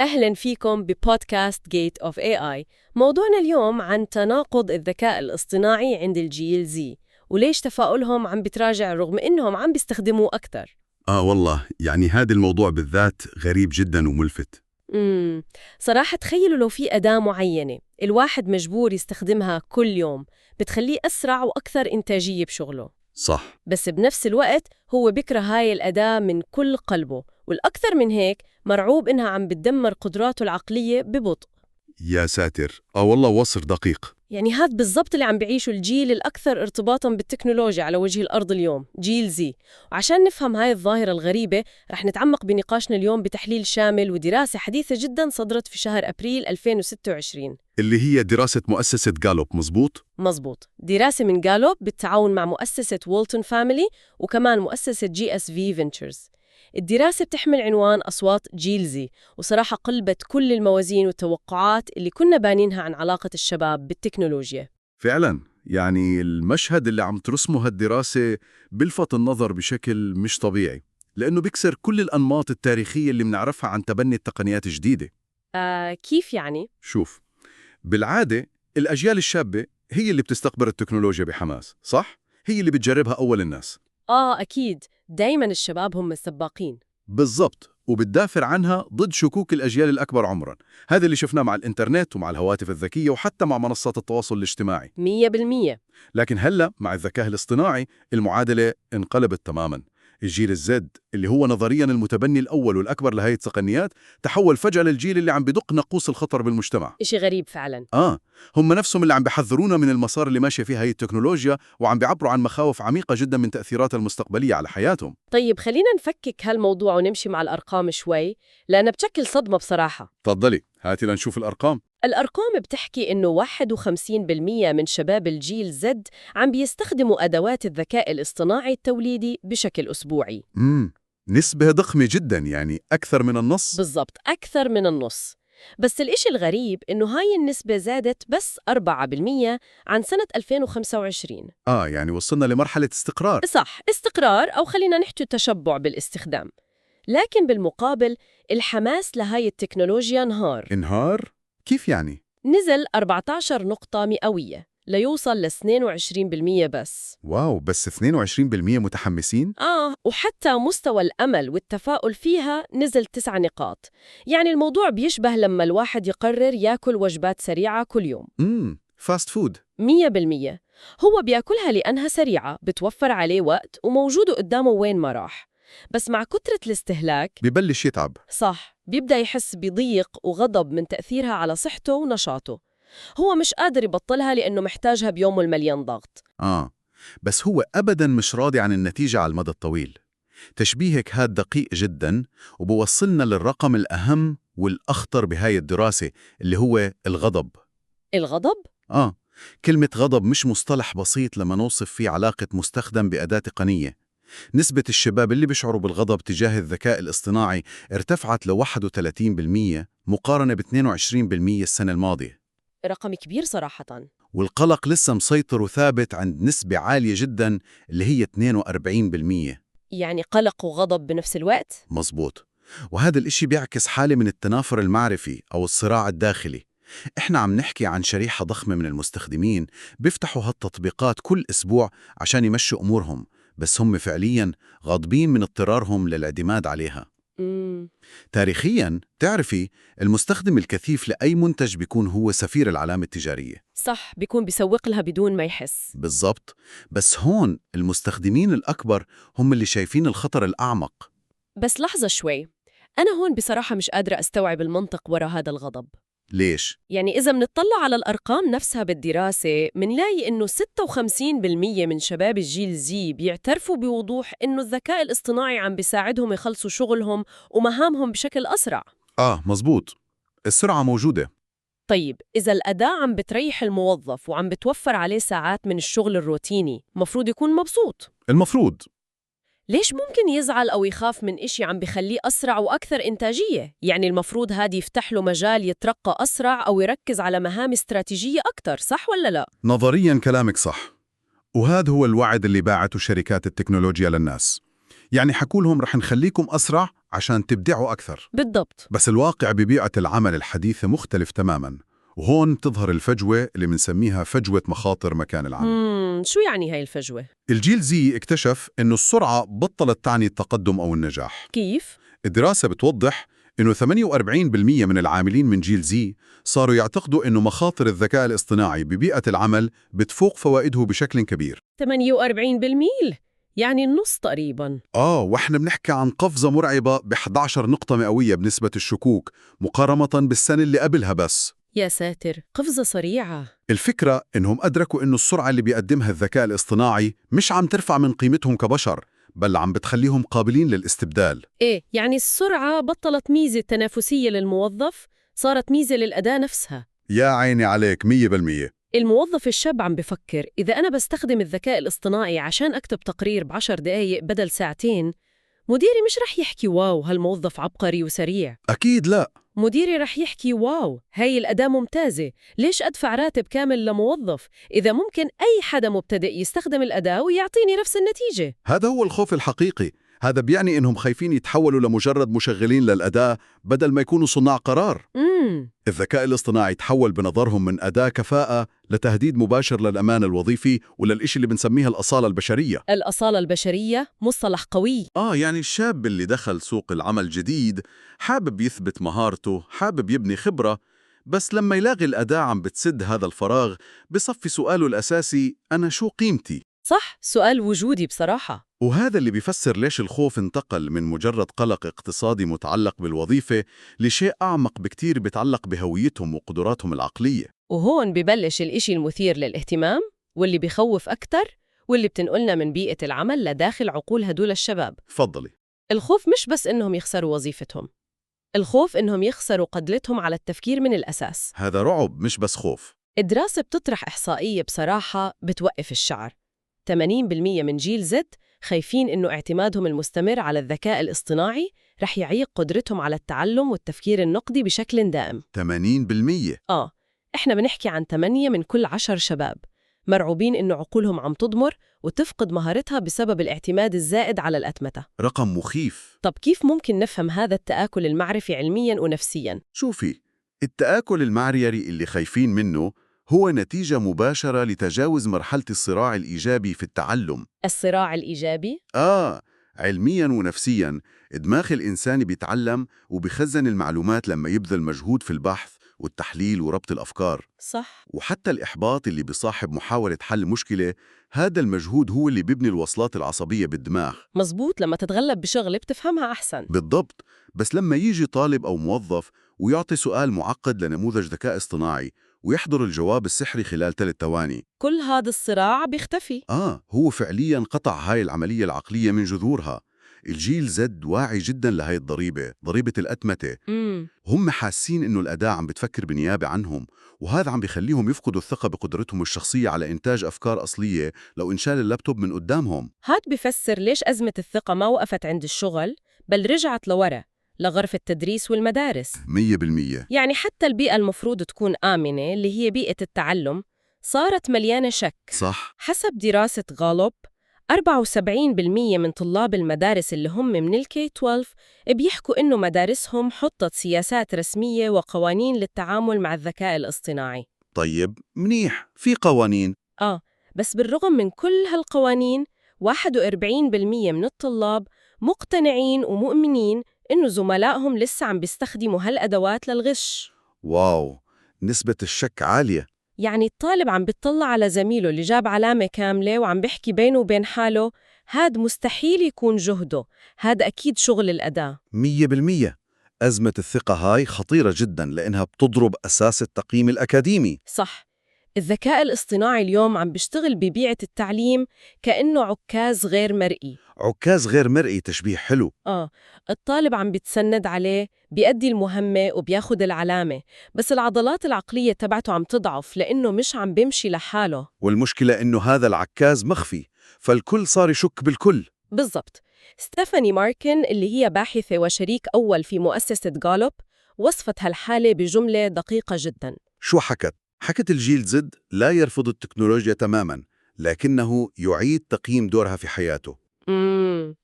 أهلاً فيكم ببودكاست جيت أوف AI. موضوعنا اليوم عن تناقض الذكاء الاصطناعي عند الجيل زي، وليش تفاؤلهم عم بتراجع رغم إنهم عم بيستخدموه أكتر. والله يعني هذا الموضوع بالذات غريب جدا وملفت. امم صراحة تخيلوا لو في أداة معينة الواحد مجبور يستخدمها كل يوم، بتخليه أسرع وأكثر إنتاجية بشغله، صح. بس بنفس الوقت هو بيكره هاي الأداة من كل قلبه، والأكثر من هيك مرعوب إنها عم بتدمر قدراته العقلية ببطء. يا ساتر، والله وصف دقيق. يعني هذا بالضبط اللي عم بيعيشه الجيل الأكثر ارتباطاً بالتكنولوجيا على وجه الأرض اليوم، جيل زي. وعشان نفهم هاي الظاهرة الغريبة رح نتعمق بنقاشنا اليوم بتحليل شامل ودراسة حديثة جداً صدرت في شهر أبريل 2026. اللي هي دراسة مؤسسة جالوب، مظبوط؟ مزبوط، دراسة من جالوب بالتعاون مع مؤسسة وولتون فاميلي وكمان مؤسسة GSV Ventures. الدراسة بتحمل عنوان أصوات جيل زي، وصراحة قلبت كل الموازين والتوقعات اللي كنا بانينها عن علاقة الشباب بالتكنولوجيا. فعلا، يعني المشهد اللي عم ترسمه هالدراسة بلفت النظر بشكل مش طبيعي، لأنه بيكسر كل الأنماط التاريخية اللي بنعرفها عن تبني التقنيات الجديدة. كيف يعني؟ شوف، بالعادة الأجيال الشابة هي اللي بتستقبل التكنولوجيا بحماس، صح؟ هي اللي بتجربها أول الناس. أكيد، دايماً الشباب هم السباقين. بالضبط، وبتدافر عنها ضد شكوك الأجيال الأكبر عمراً. هذا اللي شفناه مع الإنترنت ومع الهواتف الذكية وحتى مع منصات التواصل الاجتماعي. 100%. لكن هلأ مع الذكاء الاصطناعي المعادلة انقلبت تماماً. الجيل الزد اللي هو نظرياً المتبني الأول والأكبر لهذه التقنيات تحول فجأة للجيل اللي عم بدق ناقوس الخطر بالمجتمع. إشي غريب فعلاً. هم نفسهم اللي عم بيحذرونا من المسار اللي ماشية فيه هذه التكنولوجيا، وعم بيعبروا عن مخاوف عميقة جداً من تأثيراتها المستقبلية على حياتهم. طيب خلينا نفكك هالموضوع ونمشي مع الأرقام شوي، لأنها بتشكل صدمة بصراحة. تفضلي، هاتي لنشوف الأرقام. الأرقام بتحكي إنه 51% من شباب الجيل زد عم بيستخدموا أدوات الذكاء الاصطناعي التوليدي بشكل أسبوعي. نسبة ضخمة جدا، يعني أكثر من النص. بالضبط، أكثر من النص. بس الإشي الغريب إنه هاي النسبة زادت بس 4% عن سنة 2025. يعني وصلنا لمرحلة استقرار. صح، استقرار، أو خلينا نحكي تشبع بالاستخدام. لكن بالمقابل الحماس لهاي التكنولوجيا انهار؟ كيف يعني؟ نزل 14 نقطة مئوية ليوصل ل 22% بس. واو، بس 22% متحمسين؟ وحتى مستوى الأمل والتفاؤل فيها نزل 9 نقاط. يعني الموضوع بيشبه لما الواحد يقرر ياكل وجبات سريعة كل يوم. فاست فود. 100%. هو بياكلها لأنها سريعة، بتوفر عليه وقت وموجودة قدامه وين ما راح. بس مع كترة الاستهلاك ببلش يتعب. صح، بيبدأ يحس بضيق وغضب من تأثيرها على صحته ونشاطه. هو مش قادر يبطلها لأنه محتاجها بيومه المليان ضغط. بس هو أبداً مش راضي عن النتيجة على المدى الطويل. تشبيهك هاد دقيق جداً، وبوصلنا للرقم الأهم والأخطر بهاي الدراسة، اللي هو الغضب. الغضب؟ كلمة غضب مش مصطلح بسيط لما نوصف فيه علاقة مستخدم بأداة تقنية. نسبة الشباب اللي بيشعروا بالغضب تجاه الذكاء الاصطناعي ارتفعت ل 31% مقارنة ب 22% السنة الماضية. رقم كبير صراحة. والقلق لسه مسيطر وثابت عند نسبة عالية جدا اللي هي 42%. يعني قلق وغضب بنفس الوقت؟ مظبوط. وهذا الإشي بيعكس حالة من التنافر المعرفي أو الصراع الداخلي. إحنا عم نحكي عن شريحة ضخمة من المستخدمين بيفتحوا هالتطبيقات كل أسبوع عشان يمشوا أمورهم، بس هم فعلياً غاضبين من اضطرارهم للاعتماد عليها. تاريخياً تعرفي، المستخدم الكثيف لأي منتج بيكون هو سفير العلامة التجارية. صح، بيكون بيسوق لها بدون ما يحس. بالضبط. بس هون المستخدمين الأكبر هم اللي شايفين الخطر الأعمق. بس لحظة شوي، أنا هون بصراحة مش قادرة أستوعب المنطق وراء هذا الغضب. ليش؟ يعني إذا منطلع على الأرقام نفسها بالدراسة منلاقي إنه 56% من شباب الجيل زي بيعترفوا بوضوح إنه الذكاء الاصطناعي عم بيساعدهم يخلصوا شغلهم ومهامهم بشكل أسرع. مظبوط. السرعة موجودة. طيب إذا الأداة عم بتريح الموظف وعم بتوفر عليه ساعات من الشغل الروتيني، مفروض يكون مبسوط. المفروض. ليش ممكن يزعل أو يخاف من إشي عم بخليه أسرع وأكثر إنتاجية؟ يعني المفروض هادي يفتح له مجال يترقى أسرع أو يركز على مهام استراتيجية أكتر، صح ولا لا؟ نظرياً كلامك صح، وهذا هو الوعد اللي باعته شركات التكنولوجيا للناس. يعني حكوا لهم رح نخليكم أسرع عشان تبدعوا أكثر. بالضبط. بس الواقع ببيئة العمل الحديثة مختلف تماماً، وهون تظهر الفجوة اللي بنسميها فجوة مخاطر مكان العمل. شو يعني هاي الفجوة؟ الجيل زي اكتشف إنه السرعة بطلت تعني التقدم أو النجاح. كيف؟ الدراسة بتوضح إنه 48% من العاملين من جيل زي صاروا يعتقدوا إنه مخاطر الذكاء الاصطناعي ببيئة العمل بتفوق فوائده بشكل كبير. 48%؟ يعني النص تقريباً. وإحنا بنحكي عن قفزة مرعبة ب11 نقطة مئوية بنسبة الشكوك مقارنة بالسنة اللي قبلها بس. يا ساتر، قفزة سريعة. الفكرة إنهم أدركوا إنه السرعة اللي بيقدمها الذكاء الاصطناعي مش عم ترفع من قيمتهم كبشر، بل عم بتخليهم قابلين للاستبدال. إيه، يعني السرعة بطلت ميزة تنافسية للموظف، صارت ميزة للأداة نفسها. يا عيني عليك 100%. الموظف الشاب عم بفكر إذا أنا بستخدم الذكاء الاصطناعي عشان أكتب تقرير ب10 دقايق بدل ساعتين، مديري مش رح يحكي واو هالموظف عبقري وسريع. أكيد لا. مديري رح يحكي واو هاي الأداة ممتازة، ليش أدفع راتب كامل لموظف إذا ممكن أي حدا مبتدئ يستخدم الأداة ويعطيني نفس النتيجة؟ هذا هو الخوف الحقيقي. هذا بيعني إنهم خايفين يتحولوا لمجرد مشغلين للأداة بدل ما يكونوا صناع قرار. الذكاء الاصطناعي تحول بنظرهم من أداة كفاءة لتهديد مباشر للأمان الوظيفي وللإشي اللي بنسميها الأصالة البشرية. الأصالة البشرية مصطلح قوي. يعني الشاب اللي دخل سوق العمل جديد حابب يثبت مهارته، حابب يبني خبرة، بس لما يلاقي الأداة عم بتسد هذا الفراغ بصفي سؤاله الأساسي: أنا شو قيمتي؟ صح، سؤال وجودي بصراحة. وهذا اللي بيفسر ليش الخوف انتقل من مجرد قلق اقتصادي متعلق بالوظيفة لشيء أعمق بكتير بيتعلق بهويتهم وقدراتهم العقلية. وهون ببلش الإشي المثير للاهتمام واللي بيخوف أكتر واللي بتنقلنا من بيئة العمل لداخل عقول هدول الشباب. فضلي. الخوف مش بس إنهم يخسروا وظيفتهم، الخوف إنهم يخسروا قدرتهم على التفكير من الأساس. هذا رعب مش بس خوف. الدراسة بتطرح إحصائية بصراحة بتوقف الشعر. 80% من جيل زد خايفين إنه اعتمادهم المستمر على الذكاء الاصطناعي رح يعيق قدرتهم على التعلم والتفكير النقدي بشكل دائم. 80%؟ إحنا بنحكي عن 8 من كل 10 شباب مرعوبين إنه عقولهم عم تضمر وتفقد مهارتها بسبب الاعتماد الزائد على الأتمتة. رقم مخيف. طب كيف ممكن نفهم هذا التآكل المعرفي علمياً ونفسياً؟ شوفي، التآكل المعرفي اللي خايفين منه هو نتيجة مباشرة لتجاوز مرحلة الصراع الإيجابي في التعلم. الصراع الإيجابي؟ علمياً ونفسياً، دماغ الإنسان بيتعلم وبيخزن المعلومات لما يبذل مجهود في البحث والتحليل وربط الأفكار. صح. وحتى الإحباط اللي بيصاحب محاولة حل مشكلة، هذا المجهود هو اللي بيبني الوصلات العصبية بالدماغ. مظبوط، لما تتغلب بشغلة بتفهمها أحسن. بالضبط. بس لما يجي طالب أو موظف ويعطي سؤال معقد لنموذج ذكاء اصطناعي ويحضر الجواب السحري خلال 3 ثواني، كل هذا الصراع بيختفي. هو فعلياً قطع هاي العملية العقلية من جذورها. الجيل زد واعي جداً لهاي الضريبة، ضريبة الأتمتة. هم حاسين إنه الأداة عم بتفكر بنيابة عنهم، وهذا عم بيخليهم يفقدوا الثقة بقدرتهم الشخصية على إنتاج أفكار أصلية لو انشال اللابتوب من قدامهم. هاد بيفسر ليش أزمة الثقة ما وقفت عند الشغل بل رجعت لورا لغرف التدريس والمدارس. 100%. يعني حتى البيئة المفروض تكون آمنة اللي هي بيئة التعلم صارت مليانة شك. صح. حسب دراسة غالوب 74% من طلاب المدارس اللي هم من الكي-12 بيحكوا إنه مدارسهم حطت سياسات رسمية وقوانين للتعامل مع الذكاء الاصطناعي. طيب منيح، في قوانين. بس بالرغم من كل هالقوانين 41% من الطلاب مقتنعين ومؤمنين إنه زملائهم لسه عم بيستخدموا هالأدوات للغش. واو، نسبة الشك عالية. يعني الطالب عم بيطلع على زميله اللي جاب علامة كاملة وعم بيحكي بينه وبين حاله هاد مستحيل يكون جهده، هاد أكيد شغل الأداة. 100%. أزمة الثقة هاي خطيرة جداً لأنها بتضرب أساس التقييم الأكاديمي. صح. الذكاء الاصطناعي اليوم عم بيشتغل ببيئة التعليم كأنه عكاز غير مرئي. عكاز غير مرئي، تشبيه حلو. الطالب عم بيتسند عليه، بيأدي المهمة وبياخد العلامة، بس العضلات العقلية تبعته عم تضعف لأنه مش عم بيمشي لحاله. والمشكلة إنه هذا العكاز مخفي، فالكل صار يشك بالكل. بالضبط. ستيفاني ماركن اللي هي باحثة وشريك أول في مؤسسة غالوب وصفت هالحالة بجملة دقيقة جداً. شو حكت؟ حكت الجيل زد لا يرفض التكنولوجيا تماماً، لكنه يعيد تقييم دورها في حياته.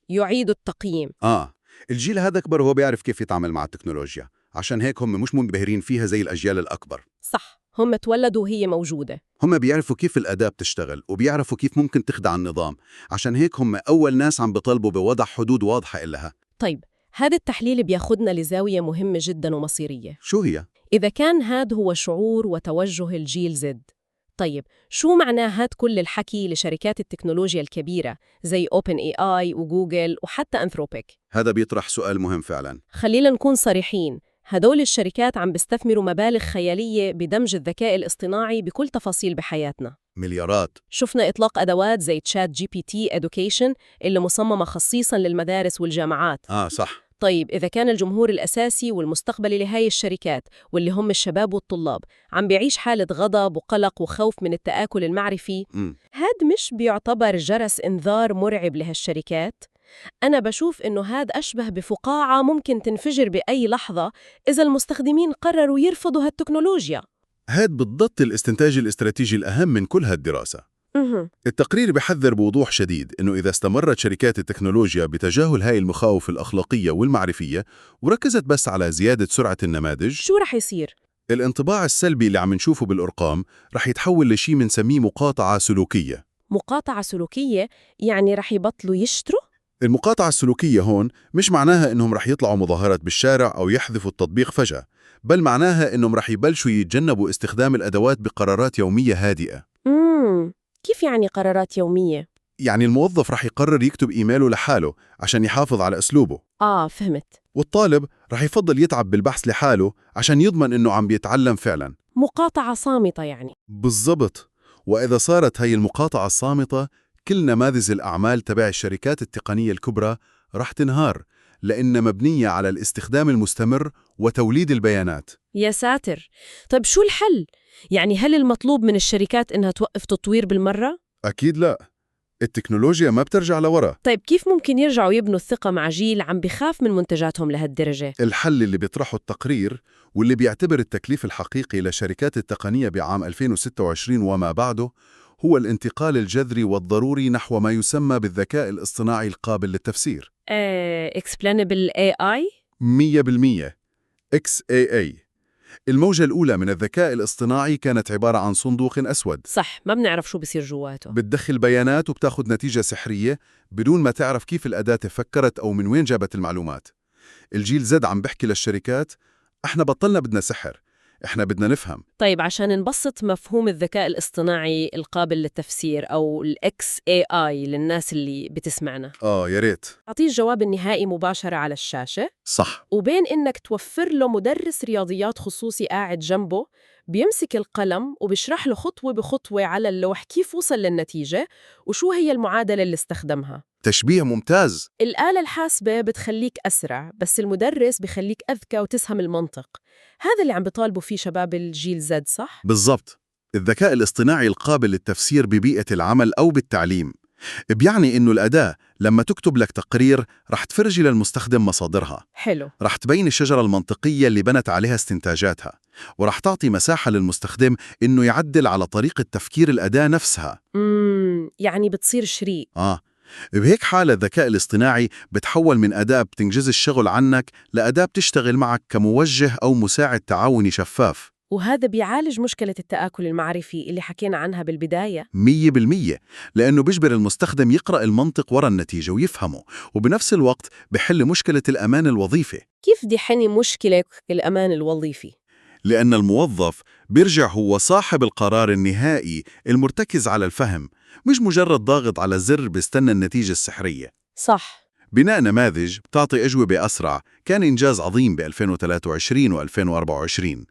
يعيد التقييم. الجيل هذا أكبر وهو بيعرف كيف يتعامل مع التكنولوجيا، عشان هيك هم مش منبهرين فيها زي الأجيال الأكبر. صح، هم تولدوا وهي موجودة. هم بيعرفوا كيف الأداة بتشتغل وبيعرفوا كيف ممكن تخدع النظام، عشان هيك هم أول ناس عم بيطالبوا بوضع حدود واضحة إلها. طيب، هذا التحليل بياخدنا لزاوية مهمة جدا ومصيرية. شو هي؟ إذا كان هاد هو شعور وتوجه الجيل زد، طيب شو معناه هاد كل الحكي لشركات التكنولوجيا الكبيرة زي OpenAI وجوجل وحتى أنثروبيك؟ هذا بيطرح سؤال مهم فعلا. خلينا نكون صريحين، هدول الشركات عم بيستثمروا مبالغ خيالية بدمج الذكاء الاصطناعي بكل تفاصيل بحياتنا. مليارات. شفنا إطلاق أدوات زي تشات جي بي تي Education اللي مصممة خصيصاً للمدارس والجامعات. صح. طيب، إذا كان الجمهور الأساسي والمستقبلي لهاي الشركات واللي هم الشباب والطلاب عم بيعيش حالة غضب وقلق وخوف من التآكل المعرفي، هاد مش بيعتبر جرس إنذار مرعب لهالشركات؟ أنا بشوف إنه هاد أشبه بفقاعة ممكن تنفجر بأي لحظة إذا المستخدمين قرروا يرفضوا هالتكنولوجيا. هاد بالضبط الاستنتاج الاستراتيجي الأهم من كل هالدراسة. التقرير بيحذر بوضوح شديد إنه إذا استمرت شركات التكنولوجيا بتجاهل هاي المخاوف الأخلاقية والمعرفية وركزت بس على زيادة سرعة النماذج، شو رح يصير؟ الانطباع السلبي اللي عم نشوفه بالأرقام رح يتحول لشيء منسميه مقاطعة سلوكية. مقاطعة سلوكية؟ يعني رح يبطلوا يشتروا؟ المقاطعة السلوكية هون مش معناها إنهم رح يطلعوا مظاهرات بالشارع أو يحذفوا التطبيق فجأة، بل معناها إنهم رح يبلشوا يتجنبوا استخدام الأدوات بقرارات يومية هادئة. كيف يعني قرارات يومية؟ يعني الموظف رح يقرر يكتب إيميله لحاله عشان يحافظ على أسلوبه. فهمت. والطالب رح يفضل يتعب بالبحث لحاله عشان يضمن إنه عم بيتعلم فعلا. مقاطعة صامتة يعني. بالضبط. وإذا صارت هي المقاطعة الصامتة، كل نماذج الأعمال تبع الشركات التقنية الكبرى رح تنهار، لأن مبنية على الاستخدام المستمر وتوليد البيانات. يا ساتر. طيب شو الحل؟ يعني هل المطلوب من الشركات إنها توقف تطوير بالمرة؟ أكيد لا، التكنولوجيا ما بترجع لورا. طيب كيف ممكن يرجعوا يبنوا الثقة مع جيل عم بخاف من منتجاتهم لهالدرجة؟ الحل اللي بيطرحه التقرير واللي بيعتبر التكليف الحقيقي لشركات التقنية بعام 2026 وما بعده هو الانتقال الجذري والضروري نحو ما يسمى بالذكاء الاصطناعي القابل للتفسير. Explainable AI؟ 100% XAA. الموجة الأولى من الذكاء الاصطناعي كانت عبارة عن صندوق أسود. صح، ما بنعرف شو بصير جواته. بتدخل بيانات وبتاخد نتيجة سحرية بدون ما تعرف كيف الأداة فكرت أو من وين جابت المعلومات. الجيل زد عم بحكي للشركات: احنا بطلنا بدنا سحر، احنا بدنا نفهم. طيب عشان نبسط مفهوم الذكاء الاصطناعي القابل للتفسير أو XAI للناس اللي بتسمعنا، يا ريت. أعطيه الجواب النهائي مباشرة على الشاشة. صح. وبين إنك توفر له مدرس رياضيات خصوصي قاعد جنبه بيمسك القلم وبيشرح له خطوة بخطوة على اللوح كيف وصل للنتيجة وشو هي المعادلة اللي استخدمها. تشبيه ممتاز. الآلة الحاسبة بتخليك أسرع، بس المدرس بيخليك أذكى وتسهم المنطق. هذا اللي عم بيطالبوا فيه شباب الجيل زد، صح؟ بالضبط. الذكاء الاصطناعي القابل للتفسير ببيئة العمل أو بالتعليم بيعني إنه الأداة لما تكتب لك تقرير رح تفرجي للمستخدم مصادرها. حلو. رح تبين الشجرة المنطقية اللي بنت عليها استنتاجاتها، ورح تعطي مساحة للمستخدم إنه يعدل على طريقة تفكير الأداة نفسها. يعني بتصير شريك. بهيك حالة الذكاء الاصطناعي بتحول من أداة بتنجز الشغل عنك لأداة بتشتغل معك كموجه أو مساعد تعاوني شفاف. وهذا بيعالج مشكلة التآكل المعرفي اللي حكينا عنها بالبداية. 100%، لأنه بيجبر المستخدم يقرأ المنطق وراء النتيجة ويفهمه، وبنفس الوقت بحل مشكلة الأمان الوظيفي. كيف دي حل مشكلة الأمان الوظيفي؟ لأن الموظف بيرجع هو صاحب القرار النهائي المرتكز على الفهم، مش مجرد ضاغط على زر بيستنى النتيجة السحرية. صح. بناء نماذج بتعطي أجوبة أسرع كان إنجاز عظيم ب2023 و2024،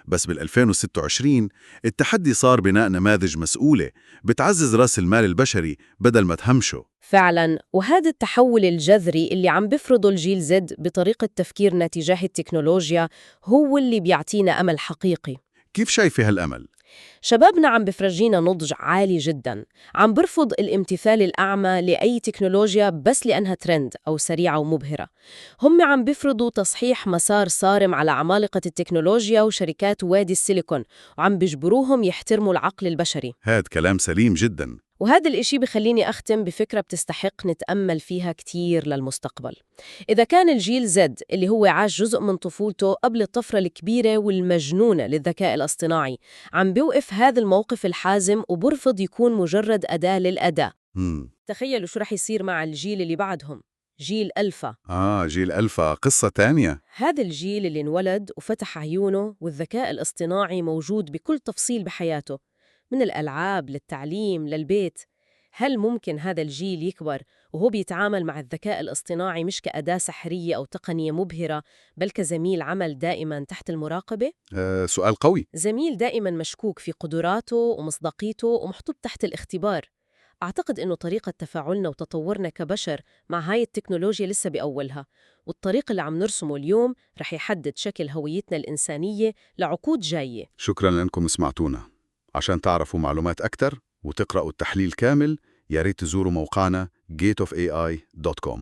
بس بال2026 التحدي صار بناء نماذج مسؤولة بتعزز رأس المال البشري بدل ما تهمشه. فعلاً، وهذا التحول الجذري اللي عم بفرضه الجيل زد بطريقة تفكيرنا تجاه التكنولوجيا هو اللي بيعطينا أمل حقيقي. كيف شايفة هالأمل؟ شبابنا عم بفرجينا نضج عالي جداً، عم برفض الامتثال الأعمى لأي تكنولوجيا بس لأنها ترند أو سريعة ومبهرة. هم عم بفرضوا تصحيح مسار صارم على عمالقة التكنولوجيا وشركات وادي السيليكون، وعم بيجبروهم يحترموا العقل البشري. هاد كلام سليم جداً. وهذا الإشي بخليني أختم بفكرة بتستحق نتأمل فيها كتير للمستقبل. إذا كان الجيل زد اللي هو عاش جزء من طفولته قبل الطفرة الكبيرة والمجنونة للذكاء الاصطناعي عم بيوقف هذا الموقف الحازم وبرفض يكون مجرد أداة للأداء، تخيلوا شو رح يصير مع الجيل اللي بعدهم، جيل ألفا. جيل ألفا قصة تانية. هذا الجيل اللي انولد وفتح عيونه والذكاء الاصطناعي موجود بكل تفصيل بحياته، من الألعاب للتعليم للبيت. هل ممكن هذا الجيل يكبر وهو بيتعامل مع الذكاء الاصطناعي مش كأداة سحرية أو تقنية مبهرة، بل كزميل عمل دائما تحت المراقبة؟ سؤال قوي. زميل دائما مشكوك في قدراته ومصداقيته ومحطوط تحت الاختبار. أعتقد إنه طريقة تفاعلنا وتطورنا كبشر مع هاي التكنولوجيا لسه بأولها، والطريق اللي عم نرسمه اليوم رح يحدد شكل هويتنا الإنسانية لعقود جاية. شكرا لأنكم سمعتونا. عشان تعرفوا معلومات أكتر وتقرأوا التحليل كامل، يا ريت تزوروا موقعنا gateofai.com.